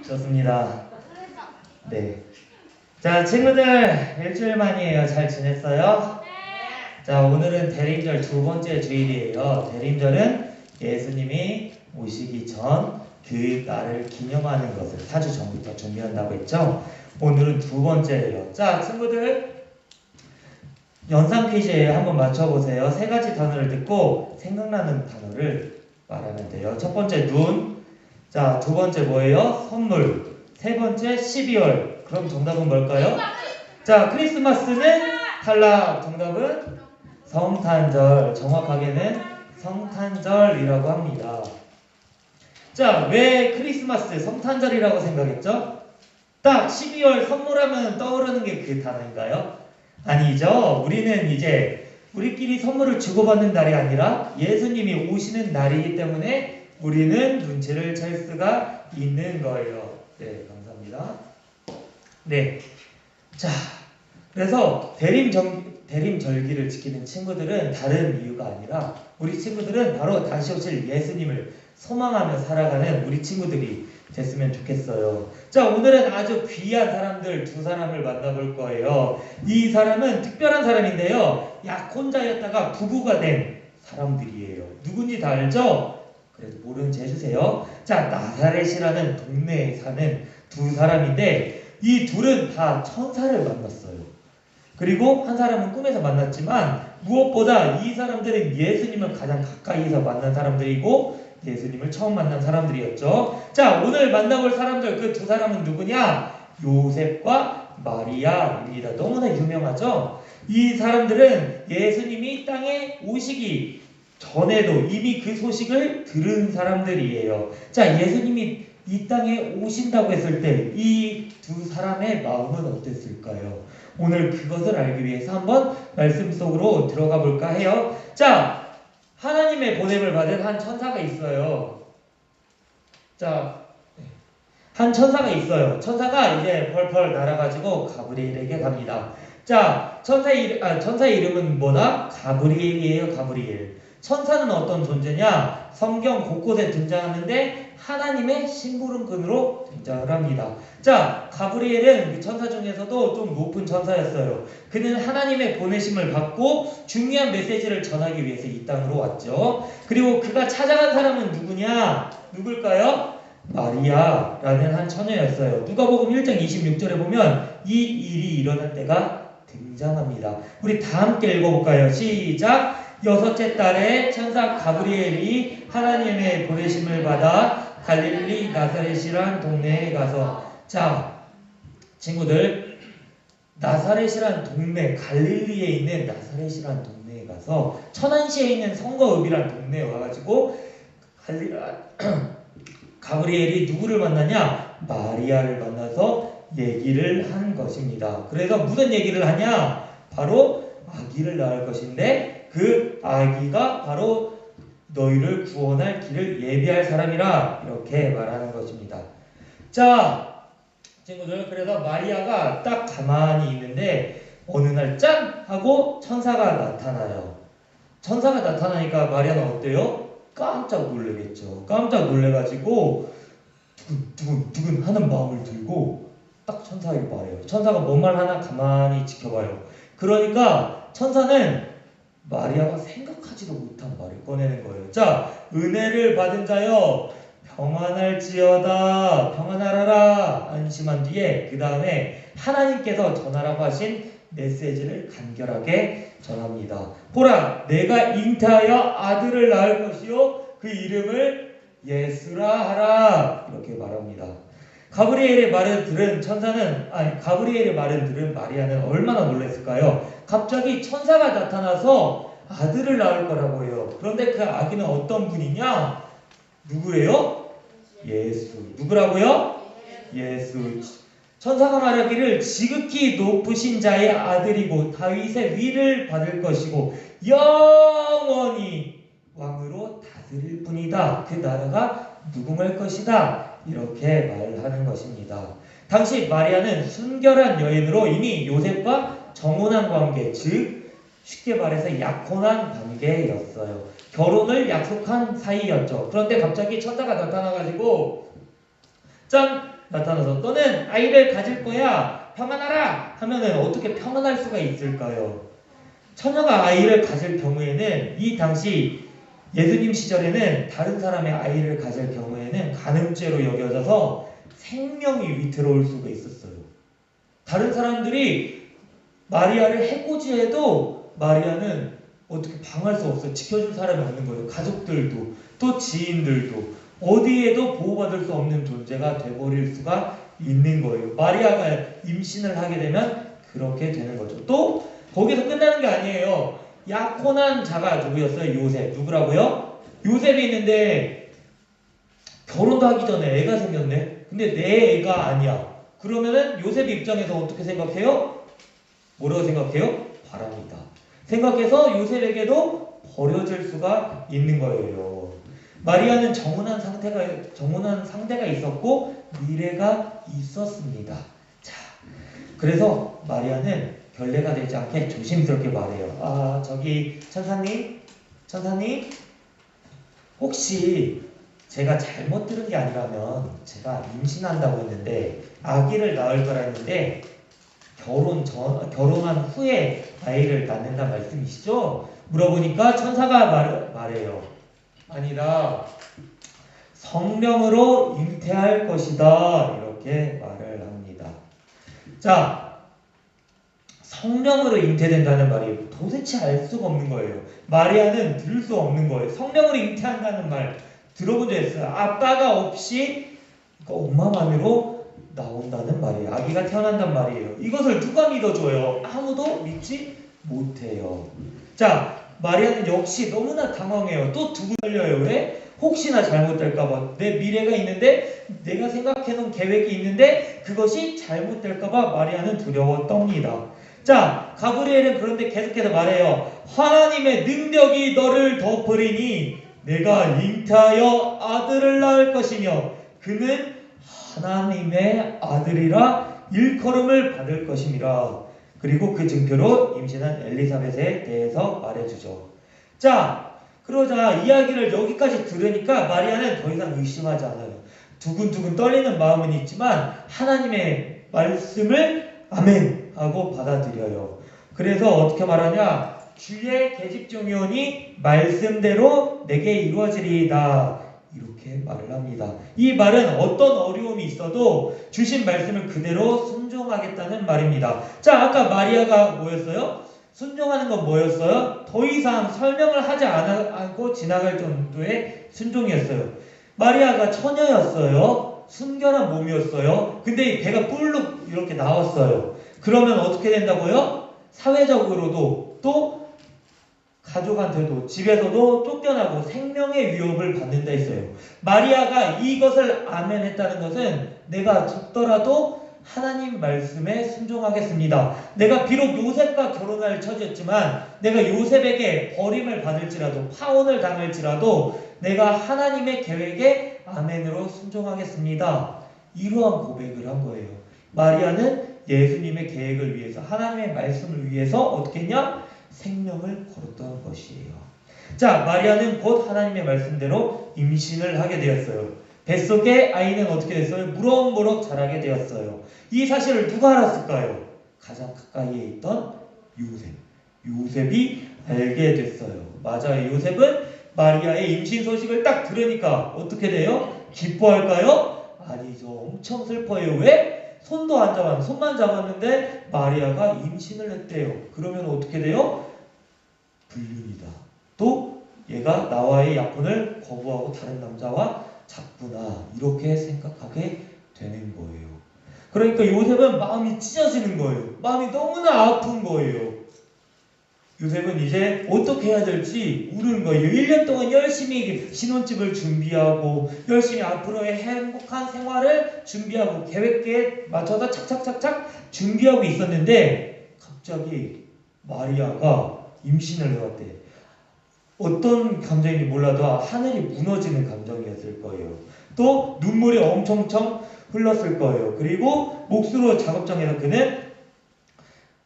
좋습니다. 네. 자, 친구들, 일주일 만이에요. 잘 지냈어요? 자, 오늘은 대림절 두 번째 주일이에요. 대림절은 예수님이 오시기 전 그 날을 기념하는 것을 4주 전부터 준비한다고 했죠? 오늘은 두 번째예요. 자, 친구들, 연상 퀴즈에 한번 맞춰보세요. 세 가지 단어를 듣고 생각나는 단어를 말하면 돼요. 첫 번째, 눈. 자, 두 번째 뭐예요? 선물. 세 번째, 12월. 그럼 정답은 뭘까요? 자, 크리스마스는 탈락. 정답은 성탄절. 정확하게는 성탄절이라고 합니다. 자, 왜 크리스마스, 성탄절이라고 생각했죠? 딱 12월 선물하면 떠오르는 게 그 단어인가요? 아니죠. 우리는 이제 우리끼리 선물을 주고받는 날이 아니라 예수님이 오시는 날이기 때문에 우리는 눈치를 챌 수가 있는 거예요. 네, 감사합니다. 네. 자, 그래서 대림절기를 지키는 친구들은 다른 이유가 아니라 우리 친구들은 바로 다시 오실 예수님을 소망하며 살아가는 우리 친구들이 됐으면 좋겠어요. 자, 오늘은 아주 귀한 사람들 두 사람을 만나볼 거예요. 이 사람은 특별한 사람인데요. 약혼자였다가 부부가 된 사람들이에요. 누군지 다 알죠? 그래도 모르는 체 해주세요. 자, 나사렛이라는 동네에 사는 두 사람인데 이 둘은 다 천사를 만났어요. 그리고 한 사람은 꿈에서 만났지만 무엇보다 이 사람들은 예수님을 가장 가까이서 만난 사람들이고 예수님을 처음 만난 사람들이었죠. 자, 오늘 만나볼 사람들 그 두 사람은 누구냐? 요셉과 마리아입니다. 너무나 유명하죠? 이 사람들은 예수님이 땅에 오시기 전에도 이미 그 소식을 들은 사람들이에요. 자, 예수님이 이 땅에 오신다고 했을 때 이 두 사람의 마음은 어땠을까요? 오늘 그것을 알기 위해서 한번 말씀 속으로 들어가 볼까 해요. 자, 하나님의 보냄을 받은 한 천사가 있어요. 자, 한 천사가 있어요. 천사가 이제 펄펄 날아가지고 가브리엘에게 갑니다. 자, 천사의 이름은 뭐다? 가브리엘이에요. 가브리엘. 천사는 어떤 존재냐? 성경 곳곳에 등장하는데 하나님의 심부름꾼으로 등장을 합니다. 자, 가브리엘은 그 천사 중에서도 좀 높은 천사였어요. 그는 하나님의 보내심을 받고 중요한 메시지를 전하기 위해서 이 땅으로 왔죠. 그리고 그가 찾아간 사람은 누구냐? 누굴까요? 마리아라는 한 처녀였어요. 누가복음 1장 26절에 보면 이 일이 일어날 때가 등장합니다. 우리 다 함께 읽어볼까요? 시작! 여섯째 달에 천사 가브리엘이 하나님의 보내심을 받아 갈릴리 나사렛이란 동네에 가서, 자, 친구들, 나사렛이란 동네, 갈릴리에 있는 나사렛이란 동네에 가서 천안시에 있는 성거읍이란 동네에 와가지고 가브리엘이 누구를 만나냐? 마리아를 만나서 얘기를 한 것입니다. 그래서 무슨 얘기를 하냐? 바로 아기를 낳을 것인데 그 아기가 바로 너희를 구원할 길을 예비할 사람이라 이렇게 말하는 것입니다. 자, 친구들, 그래서 마리아가 딱 가만히 있는데 어느 날 짠! 하고 천사가 나타나요. 천사가 나타나니까 마리아는 어때요? 깜짝 놀라겠죠. 깜짝 놀래가지고 두근두근 하는 마음을 들고 딱 천사에게 말해요. 천사가 뭔 말 하나 가만히 지켜봐요. 그러니까 천사는 마리아가 생각하지도 못한 말을 꺼내는 거예요. 자, 은혜를 받은 자여 평안할지어다, 평안하라라. 안심한 뒤에 그 다음에 하나님께서 전하라고 하신 메시지를 간결하게 전합니다. 보라, 내가 잉태하여 아들을 낳을 것이요 그 이름을 예수라 하라. 이렇게 말합니다. 가브리엘의 말을 들은 가브리엘의 말을 들은 마리아는 얼마나 놀랐을까요? 갑자기 천사가 나타나서 아들을 낳을 거라고 해요. 그런데 그 아기는 어떤 분이냐? 누구예요? 예수. 누구라고요? 예수. 천사가 말하기를 지극히 높으신 자의 아들이고 다윗의 위를 받을 것이고 영원히 왕으로 다스릴 뿐이다. 그 나라가 무궁할 것이다. 이렇게 말하는 것입니다. 당시 마리아는 순결한 여인으로 이미 요셉과 정혼한 관계, 즉 쉽게 말해서 약혼한 관계였어요. 결혼을 약속한 사이였죠. 그런데 갑자기 천사가 나타나가지고 짠! 나타나서 너는 아이를 가질 거야. 평안하라 하면은 어떻게 평안할 수가 있을까요? 처녀가 아이를 가질 경우에는 이 당시 예수님 시절에는 다른 사람의 아이를 가질 경우에는 간음죄로 여겨져서 생명이 위태로울 수가 있었어요. 다른 사람들이 마리아를 해코지해도 마리아는 어떻게 방할 수 없어요. 지켜줄 사람이 없는 거예요. 가족들도 또 지인들도 어디에도 보호받을 수 없는 존재가 돼버릴 수가 있는 거예요. 마리아가 임신을 하게 되면 그렇게 되는 거죠. 또 거기서 끝나는 게 아니에요. 약혼한 자가 누구였어요? 요셉. 누구라고요? 요셉이 있는데 결혼도 하기 전에 애가 생겼네. 근데 내 애가 아니야. 그러면은 요셉 입장에서 어떻게 생각해요? 뭐라고 생각해요? 바랍니다. 생각해서 요셉에게도 버려질 수가 있는 거예요. 마리아는 정혼한 상대가 있었고 미래가 있었습니다. 자, 그래서 마리아는 결례가 되지 않게 조심스럽게 말해요. 저기 천사님, 혹시 제가 잘못 들은 게 아니라면 제가 임신한다고 했는데 아기를 낳을 거라 했는데 결혼한 후에 아이를 낳는다 말씀이시죠? 물어보니까 천사가 말해요. 아니다. 성령으로 잉태할 것이다. 이렇게 말을 합니다. 자, 성령으로 잉태된다는 말이 도대체 알 수가 없는 거예요. 마리아는 들을 수 없는 거예요. 성령으로 잉태한다는 말 들어본 적 있어요. 아빠가 없이 엄마만으로 나온다는 말이에요. 아기가 태어난단 말이에요. 이것을 누가 믿어줘요? 아무도 믿지 못해요. 자, 마리아는 역시 너무나 당황해요. 또 두근거려요. 왜? 혹시나 잘못될까봐. 내 미래가 있는데 내가 생각해놓은 계획이 있는데 그것이 잘못될까봐 마리아는 두려워 떱니다. 자, 가브리엘은 그런데 계속해서 말해요. 하나님의 능력이 너를 덮으리니 내가 잉태하여 아들을 낳을 것이며 그는 하나님의 아들이라 일컬음을 받을 것임이라. 그리고 그 증표로 임신한 엘리사벳에 대해서 말해주죠. 자, 그러자 이야기를 여기까지 들으니까 마리아는 더 이상 의심하지 않아요. 두근두근 떨리는 마음은 있지만 하나님의 말씀을 아멘 하고 받아들여요. 그래서 어떻게 말하냐? 주의 계집종이오니 말씀대로 내게 이루어지리이다. 이렇게 말을 합니다. 이 말은 어떤 어려움이 있어도 주신 말씀을 그대로 순종하겠다는 말입니다. 자, 아까 마리아가 뭐였어요? 순종하는 건 뭐였어요? 더 이상 설명을 하지 않고 지나갈 정도의 순종이었어요. 마리아가 처녀였어요. 순결한 몸이었어요. 근데 배가 뿔룩 이렇게 나왔어요. 그러면 어떻게 된다고요? 사회적으로도 또 가족한테도 집에서도 쫓겨나고 생명의 위협을 받는다 했어요. 마리아가 이것을 아멘 했다는 것은 내가 죽더라도 하나님 말씀에 순종하겠습니다. 내가 비록 요셉과 결혼할 처지였지만 내가 요셉에게 버림을 받을지라도 파혼을 당할지라도 내가 하나님의 계획에 아멘으로 순종하겠습니다. 이러한 고백을 한 거예요. 마리아는 예수님의 계획을 위해서 하나님의 말씀을 위해서 어떻게 했냐? 생명을 걸었던 것이에요. 자, 마리아는 곧 하나님의 말씀대로 임신을 하게 되었어요. 뱃속의 아이는 어떻게 됐어요? 무럭무럭 자라게 되었어요. 이 사실을 누가 알았을까요? 가장 가까이에 있던 요셉. 요셉이 알게 됐어요. 맞아요. 요셉은 마리아의 임신 소식을 딱 들으니까 어떻게 돼요? 기뻐할까요? 아니죠. 엄청 슬퍼요. 왜? 손만 잡았는데 마리아가 임신을 했대요. 그러면 어떻게 돼요? 불륜이다. 또 얘가 나와의 약혼을 거부하고 다른 남자와 잤구나. 이렇게 생각하게 되는 거예요. 그러니까 요셉은 마음이 찢어지는 거예요. 마음이 너무나 아픈 거예요. 요셉은 이제 어떻게 해야 될지 모르는 거예요. 1년 동안 열심히 신혼집을 준비하고 열심히 앞으로의 행복한 생활을 준비하고 계획에 맞춰서 착착착착 준비하고 있었는데 갑자기 마리아가 임신을 해왔대. 어떤 감정인지 몰라도 하늘이 무너지는 감정이었을 거예요. 또 눈물이 엄청 흘렀을 거예요. 그리고 몫으로 작업장에서 그는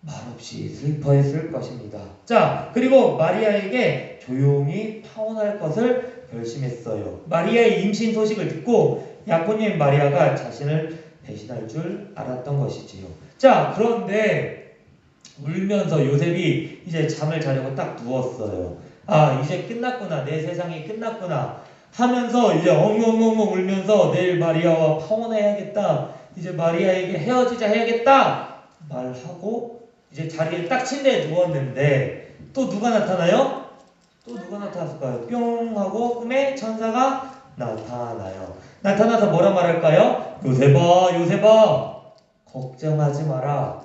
말없이 슬퍼했을 것입니다. 자, 그리고 마리아에게 조용히 파혼할 것을 결심했어요. 마리아의 임신 소식을 듣고 약혼녀인 마리아가 자신을 배신할 줄 알았던 것이지요. 자, 그런데 울면서 요셉이 이제 잠을 자려고 딱 누웠어요. 아, 이제 끝났구나. 내 세상이 끝났구나 하면서 이제 엉엉엉엉 울면서 내일 마리아와 파혼해야겠다. 이제 마리아에게 헤어지자 해야겠다 말하고 이제 자리에 딱 침대에 누웠는데 또 누가 나타나요? 또 누가 나타났을까요? 뿅 하고 꿈에 천사가 나타나요. 나타나서 뭐라 말할까요? 요셉아, 요셉아, 걱정하지 마라.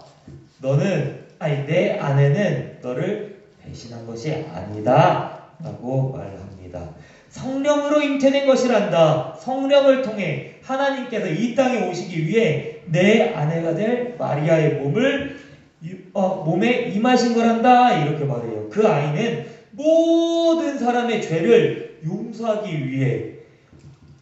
내 아내는 너를 배신한 것이 아니다 라고 말합니다. 성령으로 잉태된 것이란다. 성령을 통해 하나님께서 이 땅에 오시기 위해 내 아내가 될 마리아의 몸에 임하신 거란다 이렇게 말해요. 그 아이는 모든 사람의 죄를 용서하기 위해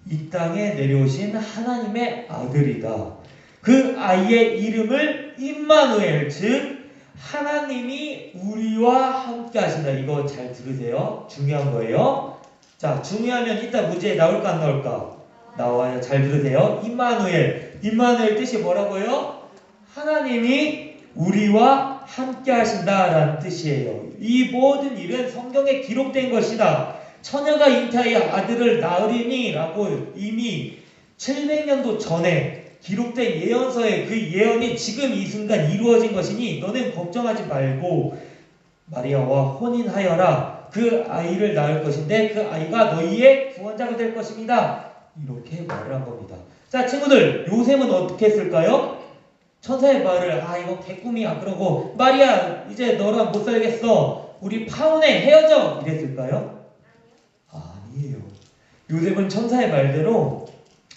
이 땅에 내려오신 하나님의 아들이다. 그 아이의 이름을 임마누엘, 즉 하나님이 우리와 함께 하신다. 이거 잘 들으세요. 중요한 거예요. 자, 중요하면 이따 문제에 나올까 안 나올까? 나와요. 잘 들으세요. 임마누엘. 임마누엘 뜻이 뭐라고요? 하나님이 우리와 함께 하신다라는 뜻이에요. 이 모든 일은 성경에 기록된 것이다. 처녀가 잉태하여 아들을 낳으리니 라고 이미 700년도 전에 기록된 예언서에 그 예언이 지금 이 순간 이루어진 것이니 너는 걱정하지 말고 마리아와 혼인하여라. 그 아이를 낳을 것인데 그 아이가 너희의 구원자가 될 것입니다. 이렇게 말을 한 겁니다. 자, 친구들, 요셉은 어떻게 했을까요? 천사의 말을 이거 개꿈이야 그러고 마리아 이제 너랑 못 살겠어. 우리 파혼해 헤어져 이랬을까요? 아니에요. 요셉은 천사의 말대로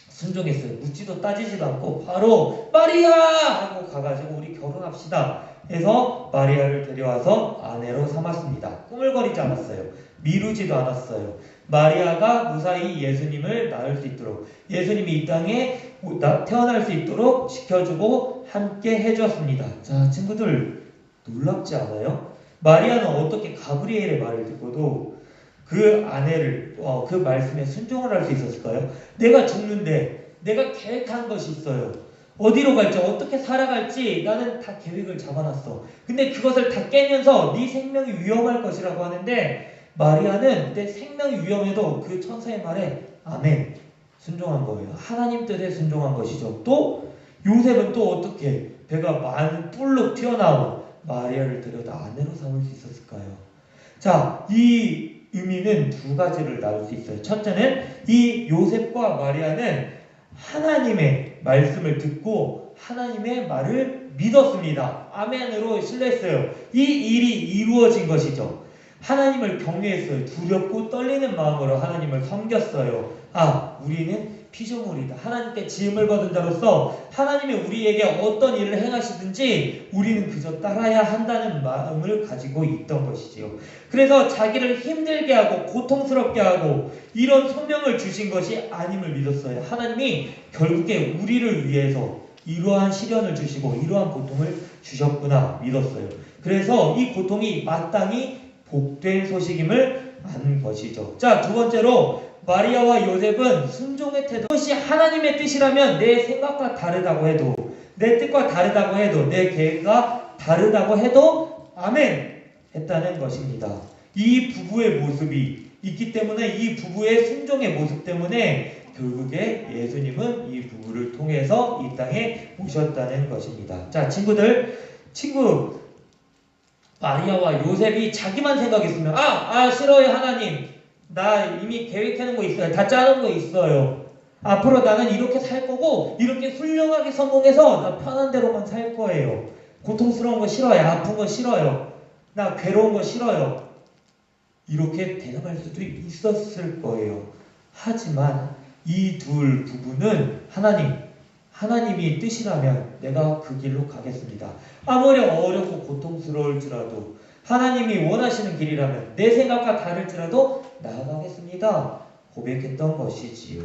순종했어요. 묻지도 따지지도 않고 바로 마리아 하고 가가지고 우리 결혼합시다 해서 마리아를 데려와서 아내로 삼았습니다. 꾸물거리지 않았어요. 미루지도 않았어요. 마리아가 무사히 예수님을 낳을 수 있도록, 예수님이 이 땅에 태어날 수 있도록 지켜주고 함께 해주었습니다. 자, 친구들 놀랍지 않아요? 마리아는 어떻게 가브리엘의 말을 듣고도 그 아내를 그 말씀에 순종을 할 수 있었을까요? 내가 죽는데 내가 계획한 것이 있어요. 어디로 갈지 어떻게 살아갈지 나는 다 계획을 잡아놨어. 근데 그것을 다 깨면서 네 생명이 위험할 것이라고 하는데 마리아는 내 생명이 위험해도 그 천사의 말에 아멘 순종한 거예요. 하나님 뜻에 순종한 것이죠. 또 요셉은 또 어떻게 배가 뿔룩 튀어나온 마리아를 데려다 아내로 삼을 수 있었을까요? 자, 이 의미는 두 가지를 나눌 수 있어요. 첫째는 이 요셉과 마리아는 하나님의 말씀을 듣고 하나님의 말을 믿었습니다. 아멘으로 신뢰했어요. 이 일이 이루어진 것이죠. 하나님을 경외했어요. 두렵고 떨리는 마음으로 하나님을 섬겼어요. 우리는 피조물이다. 하나님께 지음을 받은 자로서 하나님이 우리에게 어떤 일을 행하시든지 우리는 그저 따라야 한다는 마음을 가지고 있던 것이지요. 그래서 자기를 힘들게 하고 고통스럽게 하고 이런 소명을 주신 것이 아님을 믿었어요. 하나님이 결국에 우리를 위해서 이러한 시련을 주시고 이러한 고통을 주셨구나 믿었어요. 그래서 이 고통이 마땅히 복된 소식임을 아는 것이죠. 자, 두 번째로 마리아와 요셉은 순종의 태도. 그것이 하나님의 뜻이라면 내 생각과 다르다고 해도, 내 뜻과 다르다고 해도, 내 계획과 다르다고 해도 아멘 했다는 것입니다. 이 부부의 모습이 있기 때문에, 이 부부의 순종의 모습 때문에 결국에 예수님은 이 부부를 통해서 이 땅에 오셨다는 것입니다. 자, 친구 마리아와 요셉이 자기만 생각했으면 싫어요 하나님. 나 이미 계획해놓은 거 있어요. 다 짜놓은 거 있어요. 앞으로 나는 이렇게 살 거고 이렇게 훌륭하게 성공해서 나 편한 대로만 살 거예요. 고통스러운 거 싫어요. 아픈 거 싫어요. 나 괴로운 거 싫어요. 이렇게 대답할 수도 있었을 거예요. 하지만 이 둘 부부는 하나님이 뜻이라면 내가 그 길로 가겠습니다. 아무리 어렵고 고통스러울지라도 하나님이 원하시는 길이라면 내 생각과 다를지라도 나아가겠습니다. 고백했던 것이지요.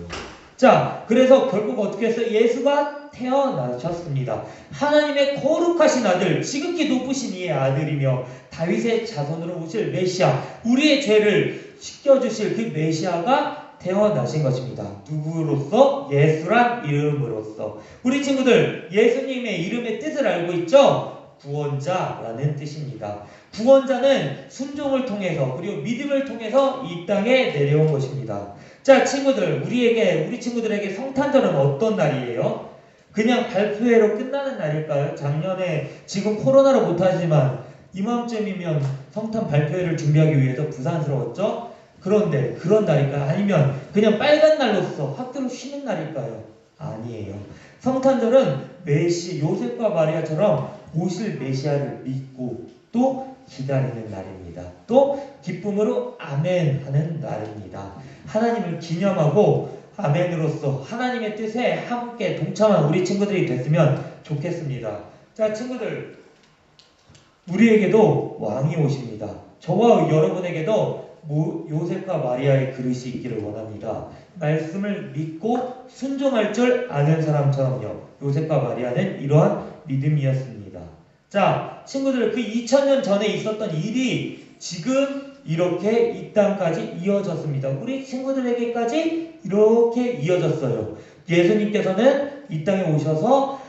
자, 그래서 결국 어떻게 했어요? 예수가 태어나셨습니다. 하나님의 거룩하신 아들, 지극히 높으신 이의 아들이며 다윗의 자손으로 오실 메시아, 우리의 죄를 씻겨주실 그 메시아가 태어나신 것입니다. 누구로서? 예수란 이름으로써. 우리 친구들, 예수님의 이름의 뜻을 알고 있죠? 구원자라는 뜻입니다. 구원자는 순종을 통해서 그리고 믿음을 통해서 이 땅에 내려온 것입니다. 자, 친구들, 우리 친구들에게 성탄절은 어떤 날이에요? 그냥 발표회로 끝나는 날일까요? 작년에 지금 코로나로 못하지만 이맘쯤이면 성탄 발표회를 준비하기 위해서 부산스러웠죠? 그런데 그런 날일까요? 아니면 그냥 빨간 날로서 학교를 쉬는 날일까요? 아니에요. 성탄절은 요셉과 마리아처럼 오실 메시아를 믿고 또 기다리는 날입니다. 또 기쁨으로 아멘 하는 날입니다. 하나님을 기념하고 아멘으로서 하나님의 뜻에 함께 동참한 우리 친구들이 됐으면 좋겠습니다. 자, 친구들, 우리에게도 왕이 오십니다. 저와 여러분에게도 요셉과 마리아의 그릇이 있기를 원합니다. 말씀을 믿고 순종할 줄 아는 사람처럼요. 요셉과 마리아는 이러한 믿음이었습니다. 자, 친구들, 그 2000년 전에 있었던 일이 지금 이렇게 이 땅까지 이어졌습니다. 우리 친구들에게까지 이렇게 이어졌어요. 예수님께서는 이 땅에 오셔서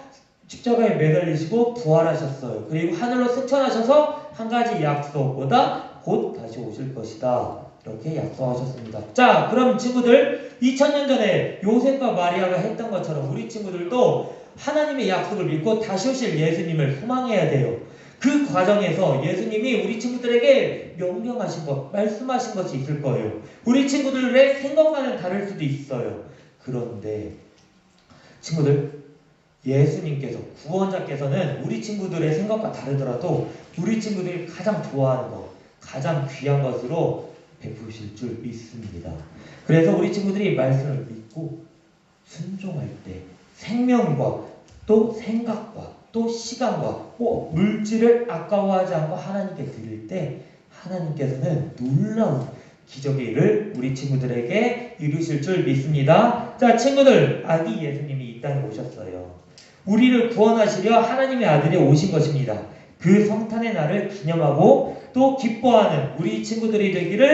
십자가에 매달리시고 부활하셨어요. 그리고 하늘로 승천하셔서 한 가지 약속보다 곧 다시 오실 것이다. 이렇게 약속하셨습니다. 자, 그럼 친구들, 2000년 전에 요셉과 마리아가 했던 것처럼 우리 친구들도 하나님의 약속을 믿고 다시 오실 예수님을 소망해야 돼요. 그 과정에서 예수님이 우리 친구들에게 명령하신 것, 말씀하신 것이 있을 거예요. 우리 친구들의 생각과는 다를 수도 있어요. 그런데 친구들, 예수님께서, 구원자께서는 우리 친구들의 생각과 다르더라도 우리 친구들이 가장 좋아하는 것, 가장 귀한 것으로 베푸실 줄 믿습니다. 그래서 우리 친구들이 말씀을 믿고 순종할 때 생명과 또 생각과 또 시간과 물질을 아까워하지 않고 하나님께 드릴 때 하나님께서는 놀라운 기적의 일을 우리 친구들에게 이루실 줄 믿습니다. 자, 친구들, 아기 예수님이 이 땅에 오셨어요. 우리를 구원하시려 하나님의 아들이 오신 것입니다. 그 성탄의 날을 기념하고 또 기뻐하는 우리 친구들이 되기를